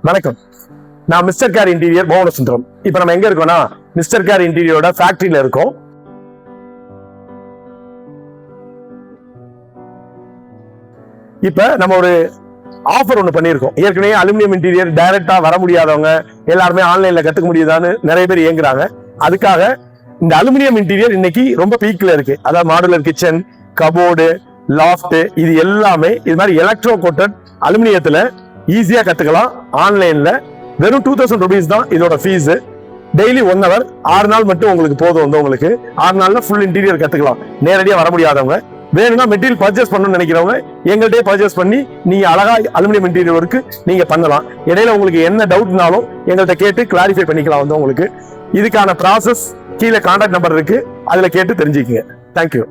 வணக்கம், நான் mister care interior மோகன சுந்தரம். இப்ப நம்ம எங்க இருக்கோம்னா மிஸ்டர் கேர் இன்டீரியரோட ஃபேக்டரியில இருக்கோம். இப்ப நம்ம ஒரு ஆஃபர் ஒன்று பண்ணியிருக்கோம். ஏற்கனவே அலுமினியம் இன்டீரியர் டைரக்டா வர முடியாதவங்க எல்லாருமே ஆன்லைன்ல கத்துக்க முடியுதான்னு நிறைய பேர் இயங்குறாங்க. அதுக்காக இந்த அலுமினியம் இன்டீரியர் இன்னைக்கு ரொம்ப பீக்ல இருக்கு. அதாவது மாடுலர் கிச்சன், கபோர்டு, லாஃப்ட், இது எல்லாமே இது மாதிரி எலக்ட்ரோ கோட்டட் அலுமினியத்துல ஈஸியா கத்துக்கலாம். ஆன்லைன்ல வெறும் 2000 rupees தான் இதோட ஃபீஸ். டெய்லி 1 hour 6 நாள் மட்டும் உங்களுக்கு போதும். வந்து உங்களுக்கு 6 நாள்ல ஃபுல் இன்டீரியர் கத்துக்கலாம். நேரடியா வர முடியாதவங்க, வேணும்னா மெட்டீரியல் பர்ச்சேஸ் பண்ணணும்னு நினைக்கிறவங்க எங்கள்கிட்ட பர்ச்சேஸ் பண்ணி நீங்க அழகா அலுமினியம் இன்டீரியர் ஒர்க்கு நீங்க பண்ணலாம். இடையில உங்களுக்கு என்ன டவுட்னாலும் எங்கள்கிட்ட கேட்டு கிளாரிஃபை பண்ணிக்கலாம். வந்து உங்களுக்கு இதுக்கான ப்ராசஸ் கீழே கான்டாக்ட் நம்பர் இருக்கு, அதுல கேட்டு தெரிஞ்சுக்கங்க. தேங்க்யூ.